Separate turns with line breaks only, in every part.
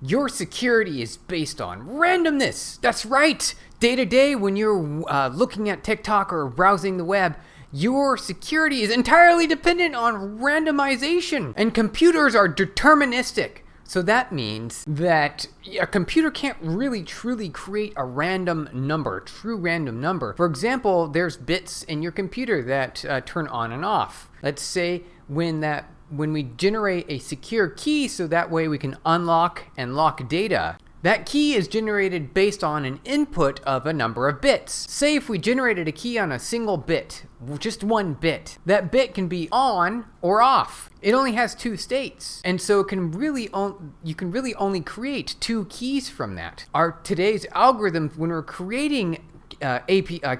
Your security is based on randomness. That's right. Day to day, when you're looking at TikTok or browsing the web, your security is entirely dependent on randomization. And computers are deterministic. So that means that a computer can't really truly create a random number, true random number. For example, there's bits in your computer that turn on and off. Let's say when we generate a secure key so that way we can unlock and lock data, that key is generated based on an input of a number of bits. Say if we generated a key on a single bit, just one bit, that bit can be on or off. It only has two states. And so you can really only create two keys from that. Today's algorithm, when we're creating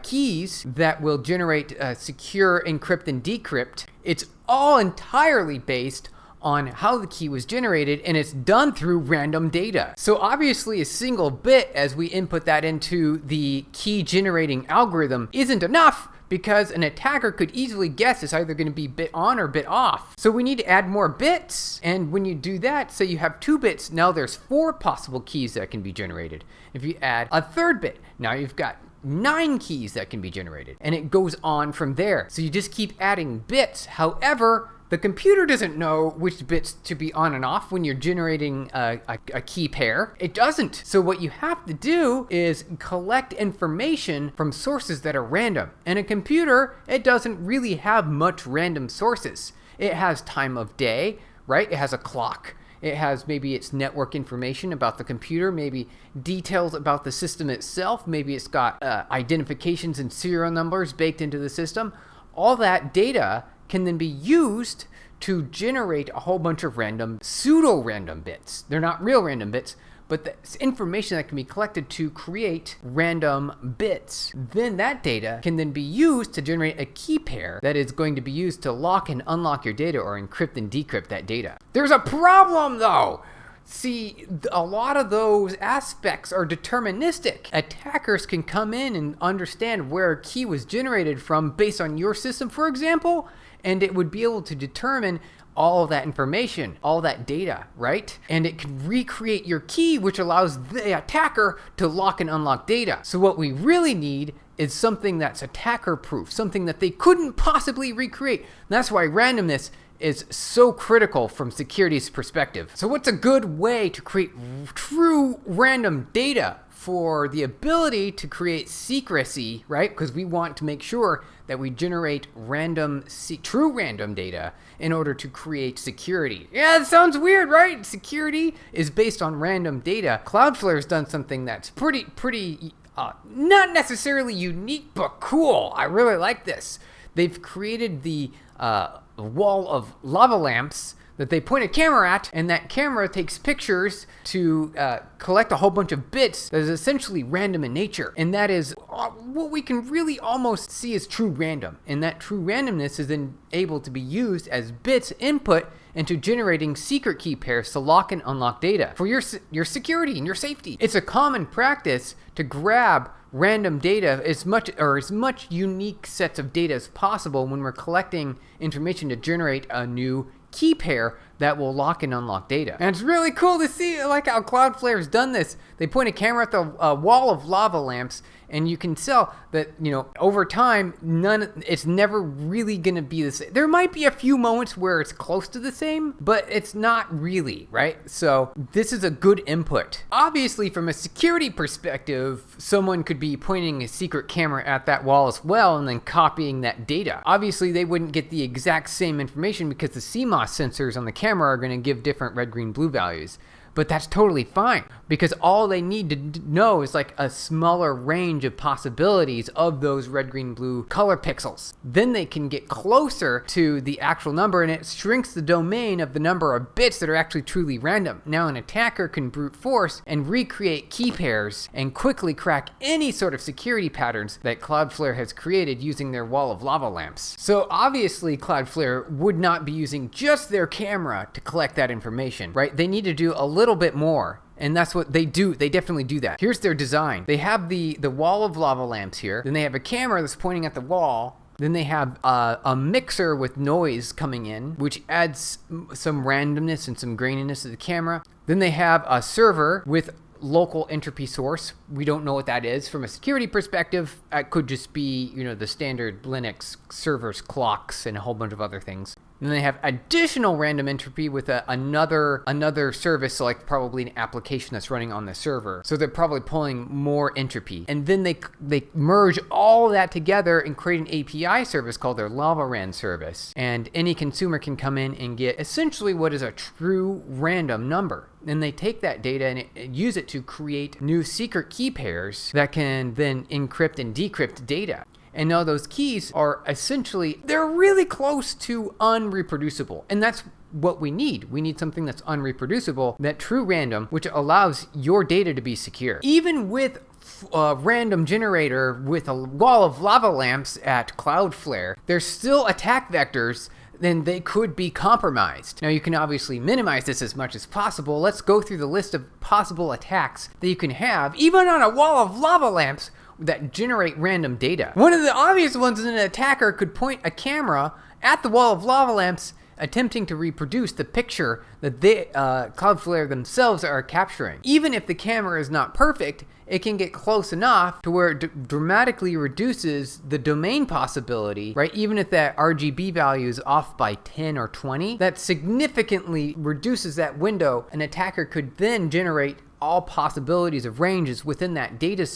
keys that will generate secure encrypt and decrypt, it's all entirely based on how the key was generated, and it's done through random data. So obviously a single bit, as we input that into the key generating algorithm, isn't enough, because an attacker could easily guess it's either going to be bit on or bit off. So we need to add more bits, and when you do that, say you have 2 bits, now there's 4 possible keys that can be generated. If you add a third bit, now you've got 9 keys that can be generated, and it goes on from there. So you just keep adding bits. However, the computer doesn't know which bits to be on and off when you're generating a key pair. It doesn't. So what you have to do is collect information from sources that are random. And a computer, it doesn't really have much random sources. It has time of day, right? It has a clock. It has maybe its network information about the computer, maybe details about the system itself. Maybe it's got identifications and serial numbers baked into the system. All that data can then be used to generate a whole bunch of random pseudo-random bits. They're not real random bits, but the information that can be collected to create random bits. Then that data can then be used to generate a key pair that is going to be used to lock and unlock your data or encrypt and decrypt that data. There's a problem though. See, a lot of those aspects are deterministic. Attackers can come in and understand where a key was generated from based on your system, for example, and it would be able to determine all of that information, all that data, right? And it can recreate your key, which allows the attacker to lock and unlock data. So what we really need is something that's attacker-proof, something that they couldn't possibly recreate. And that's why randomness is so critical from security's perspective. So what's a good way to create true random data for the ability to create secrecy, right? Because we want to make sure that we generate true random data in order to create security. Yeah, that sounds weird, right? Security is based on random data. Cloudflare's done something that's pretty not necessarily unique, but cool. I really like this. They've created the wall of lava lamps that they point a camera at, and that camera takes pictures to collect a whole bunch of bits that is essentially random in nature. And that is what we can really almost see as true random. And that true randomness is then able to be used as bits input into generating secret key pairs to lock and unlock data for your security and your safety. It's a common practice to grab random data, as much unique sets of data as possible when we're collecting information to generate a new key pair that will lock and unlock data. And it's really cool to see, like how Cloudflare's done this. They point a camera at the wall of lava lamps, and you can tell that, over time, it's never really going to be the same. There might be a few moments where it's close to the same, but it's not really, right? So this is a good input. Obviously, from a security perspective, someone could be pointing a secret camera at that wall as well and then copying that data. Obviously, they wouldn't get the exact same information because the CMOS sensors on the camera are going to give different red, green, blue values. But that's totally fine, because all they need to know is like a smaller range of possibilities of those red, green, blue color pixels. Then they can get closer to the actual number, and it shrinks the domain of the number of bits that are actually truly random. Now an attacker can brute force and recreate key pairs and quickly crack any sort of security patterns that Cloudflare has created using their wall of lava lamps. So obviously Cloudflare would not be using just their camera to collect that information, right? They need to do a little bit more, and that's what they do. They definitely do that. Here's their design. They have the wall of lava lamps here, then they have a camera that's pointing at the wall, Then they have a mixer with noise coming in, which adds some randomness and some graininess to the camera. Then they have a server with local entropy source. We don't know what that is. From a security perspective, it could just be, the standard Linux servers, clocks, and a whole bunch of other things. Then they have additional random entropy with another service, so like probably an application that's running on the server. So they're probably pulling more entropy. And then they merge all that together and create an API service called their LavaRand service. And any consumer can come in and get essentially what is a true random number. And they take that data and use it to create new secret key pairs that can then encrypt and decrypt data. And now those keys are essentially, they're really close to unreproducible. And that's what we need. We need something that's unreproducible, that true random, which allows your data to be secure. Even with a random generator with a wall of lava lamps at Cloudflare, there's still attack vectors, then they could be compromised. Now you can obviously minimize this as much as possible. Let's go through the list of possible attacks that you can have, even on a wall of lava lamps, that generate random data. One of the obvious ones is an attacker could point a camera at the wall of lava lamps, attempting to reproduce the picture that Cloudflare themselves are capturing. Even if the camera is not perfect, it can get close enough to where it dramatically reduces the domain possibility, right? Even if that RGB value is off by 10 or 20, that significantly reduces that window. An attacker could then generate all possibilities of ranges within that data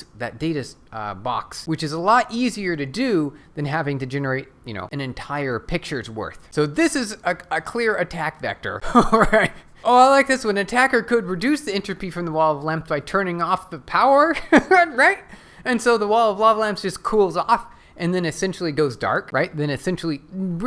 box, which is a lot easier to do than having to generate, an entire picture's worth. So this is a clear attack vector. All right. Oh, I like this one. An attacker could reduce the entropy from the wall of lamps by turning off the power, right? And so the wall of lava lamps just cools off and then essentially goes dark, right? Then essentially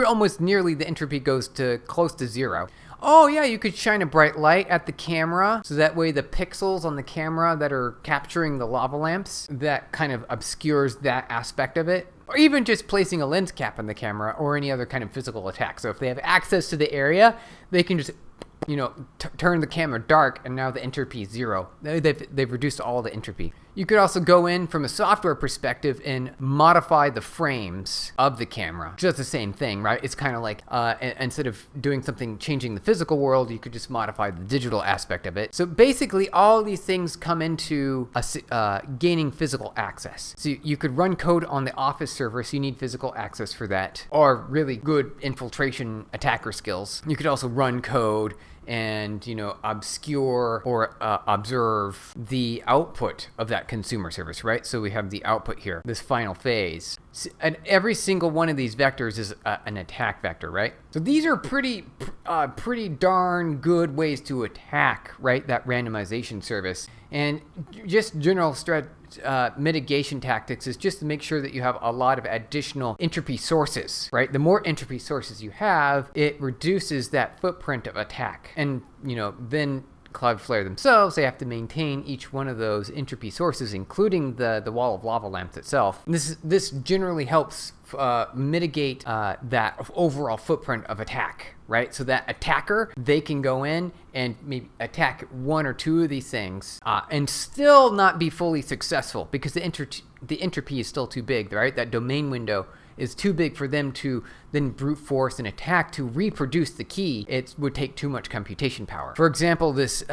almost nearly the entropy goes to close to zero. Oh yeah, you could shine a bright light at the camera, so that way the pixels on the camera that are capturing the lava lamps, that kind of obscures that aspect of it. Or even just placing a lens cap on the camera or any other kind of physical attack. So if they have access to the area, they can just turn the camera dark, and now the entropy is zero. They've reduced all the entropy. You could also go in from a software perspective and modify the frames of the camera. Just the same thing, right? It's kind of like instead of doing something, changing the physical world, you could just modify the digital aspect of it. So basically, all these things come into gaining physical access. So you could run code on the Office server, so you need physical access for that, or really good infiltration attacker skills. You could also run code and obscure or observe the output of that consumer service, right? So we have the output here, this final phase, and every single one of these vectors is an attack vector, right? So these are pretty darn good ways to attack, right, that randomization service. And just general mitigation tactics is just to make sure that you have a lot of additional entropy sources, right? The more entropy sources you have, it reduces that footprint of attack. And, then Cloudflare themselves, they have to maintain each one of those entropy sources, including the wall of lava lamps itself. And this generally helps mitigate that overall footprint of attack, right? So that attacker, they can go in and maybe attack one or two of these things and still not be fully successful because the entropy is still too big, right? That domain window is too big for them to then brute force an attack to reproduce the key. It would take too much computation power. For example, this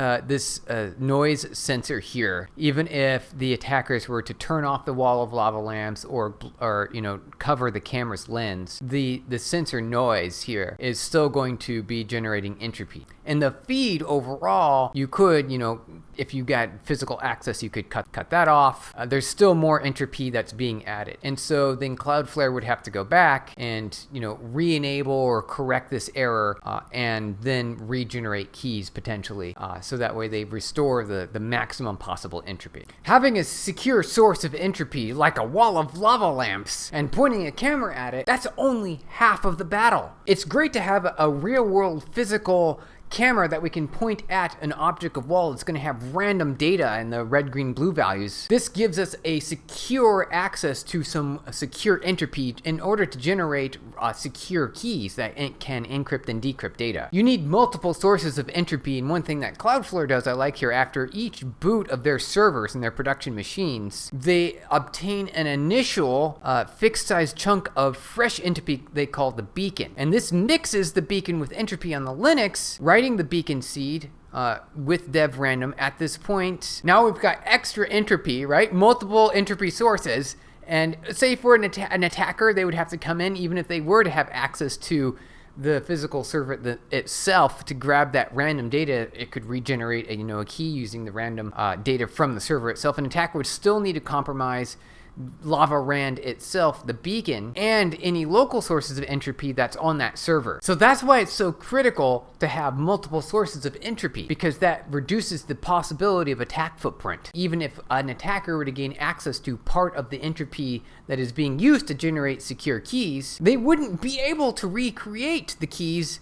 noise sensor here, even if the attackers were to turn off the wall of lava lamps or cover the camera's lens, the sensor noise here is still going to be generating entropy. And the feed overall, you could, if you got physical access, you could cut that off. There's still more entropy that's being added. And so then Cloudflare would have to go back and, re-enable or correct this error and then regenerate keys potentially. So that way they restore the maximum possible entropy. Having a secure source of entropy like a wall of lava lamps and pointing a camera at it, that's only half of the battle. It's great to have a real world physical camera that we can point at an object of wall that's going to have random data in the red, green, blue values. This gives us a secure access to some secure entropy in order to generate secure keys that can encrypt and decrypt data. You need multiple sources of entropy, and one thing that Cloudflare does I like here, after each boot of their servers and their production machines, they obtain an initial fixed size chunk of fresh entropy they call the beacon. And this mixes the beacon with entropy on the Linux, writing the beacon seed with dev random. At this point, now we've got extra entropy, right? Multiple entropy sources. And say for an attacker, they would have to come in, even if they were to have access to the physical server itself, to grab that random data. It could regenerate a key using the random data from the server itself. An attacker would still need to compromise Lava Rand itself, the beacon, and any local sources of entropy that's on that server. So that's why it's so critical to have multiple sources of entropy, because that reduces the possibility of attack footprint. Even if an attacker were to gain access to part of the entropy that is being used to generate secure keys, they wouldn't be able to recreate the keys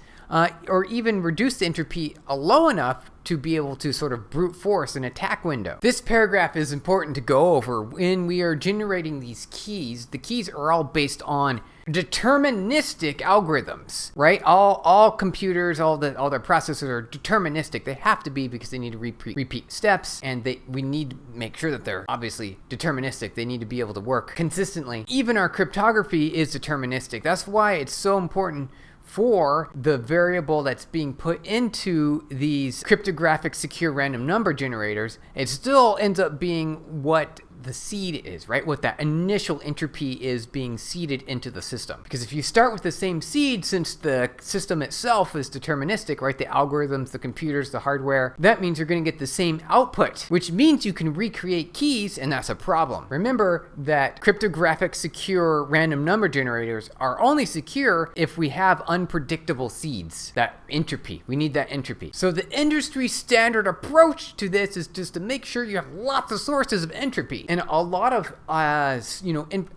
or even reduce the entropy low enough to be able to sort of brute force an attack window. This paragraph is important to go over. When we are generating these keys, the keys are all based on deterministic algorithms, right? All computers, all their processors are deterministic. They have to be, because they need to repeat steps, and we need to make sure that they're obviously deterministic. They need to be able to work consistently. Even our cryptography is deterministic. That's why it's so important for the variable that's being put into these cryptographic secure random number generators. It still ends up being what the seed is, right? What that initial entropy is being seeded into the system. Because if you start with the same seed, since the system itself is deterministic, right? The algorithms, the computers, the hardware, that means you're going to get the same output, which means you can recreate keys, and that's a problem. Remember that cryptographic secure random number generators are only secure if we have unpredictable seeds, that entropy. We need that entropy. So the industry standard approach to this is just to make sure you have lots of sources of entropy, and a lot of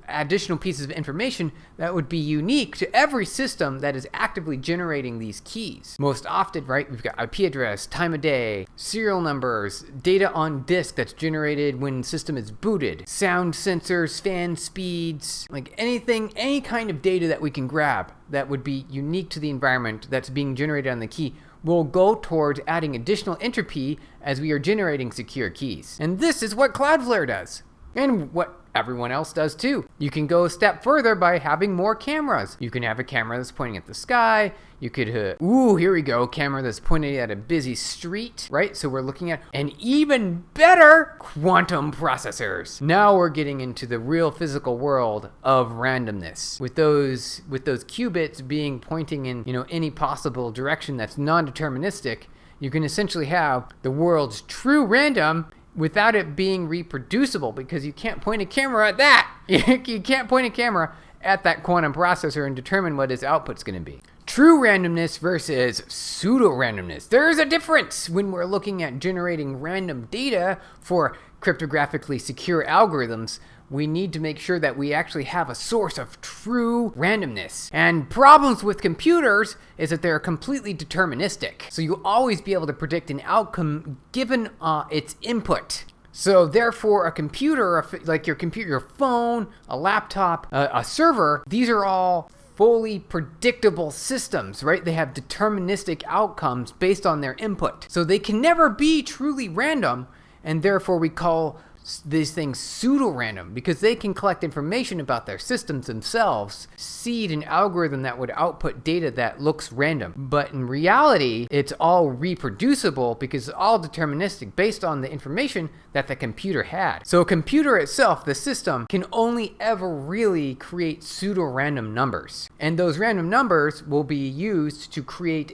additional pieces of information that would be unique to every system that is actively generating these keys. Most often, right, we've got IP address, time of day, serial numbers, data on disk that's generated when the system is booted, sound sensors, fan speeds, like anything, any kind of data that we can grab that would be unique to the environment that's being generated on the key will go towards adding additional entropy as we are generating secure keys. And this is what Cloudflare does, and what everyone else does too. You can go a step further by having more cameras. You can have a camera that's pointing at the sky. You could, here we go, camera that's pointing at a busy street, right? So we're looking at an even better quantum processors. Now we're getting into the real physical world of randomness. With those qubits being pointing in, any possible direction that's non-deterministic, you can essentially have the world's true random without it being reproducible, because you can't point a camera at that. You can't point a camera at that quantum processor and determine what its output's going to be. True randomness versus pseudo-randomness. There's a difference when we're looking at generating random data for cryptographically secure algorithms. We need to make sure that we actually have a source of true randomness. And problems with computers is that they're completely deterministic. So you'll always be able to predict an outcome given its input. So therefore, a computer, like your computer, your phone, a laptop, a server, these are all fully predictable systems, right? They have deterministic outcomes based on their input. So they can never be truly random, and therefore we call these things pseudo-random, because they can collect information about their systems themselves, seed an algorithm that would output data that looks random. But in reality, it's all reproducible because it's all deterministic based on the information that the computer had. So a computer itself, the system, can only ever really create pseudo-random numbers. And those random numbers will be used to create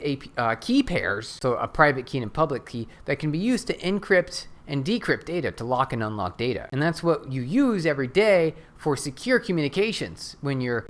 key pairs, so a private key and a public key, that can be used to encrypt and decrypt data, to lock and unlock data. And that's what you use every day for secure communications when you're,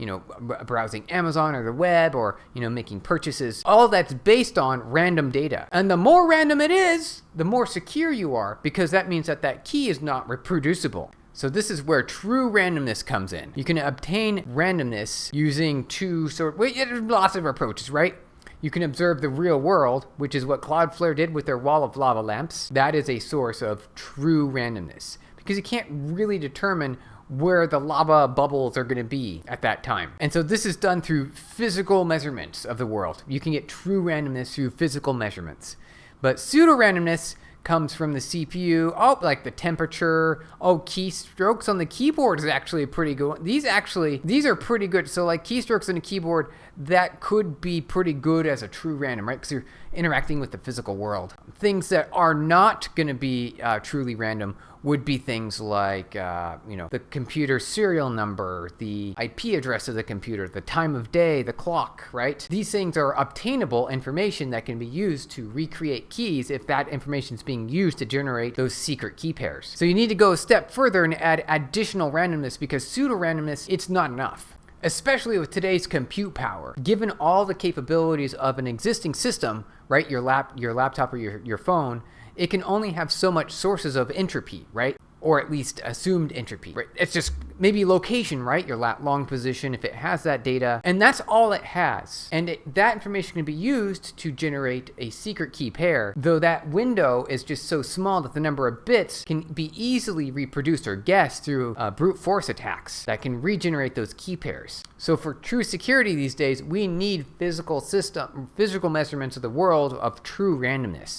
browsing Amazon or the web, or, making purchases. All that's based on random data. And the more random it is, the more secure you are, because that means that key is not reproducible. So this is where true randomness comes in. You can obtain randomness using there's lots of approaches, right? You can observe the real world, which is what Cloudflare did with their wall of lava lamps. That is a source of true randomness, because you can't really determine where the lava bubbles are going to be at that time. And so this is done through physical measurements of the world. You can get true randomness through physical measurements. But pseudo-randomness comes from the CPU. Oh, like the temperature. Oh, keystrokes on the keyboard is actually pretty good. These are pretty good. So like keystrokes on a keyboard, that could be pretty good as a true random, right? Because you're interacting with the physical world. Things that are not going to be truly random would be things like, the computer serial number, the IP address of the computer, the time of day, the clock, right? These things are obtainable information that can be used to recreate keys if that information is being used to generate those secret key pairs. So you need to go a step further and add additional randomness, because pseudo-randomness, it's not enough. Especially with today's compute power. Given all the capabilities of an existing system, right, your laptop or your phone, it can only have so much sources of entropy, right? Or at least assumed entropy, right? It's just maybe location, right? Your lat long position, if it has that data, and that's all it has. And that information can be used to generate a secret key pair, though that window is just so small that the number of bits can be easily reproduced or guessed through brute force attacks that can regenerate those key pairs. So for true security these days, we need physical measurements of the world of true randomness.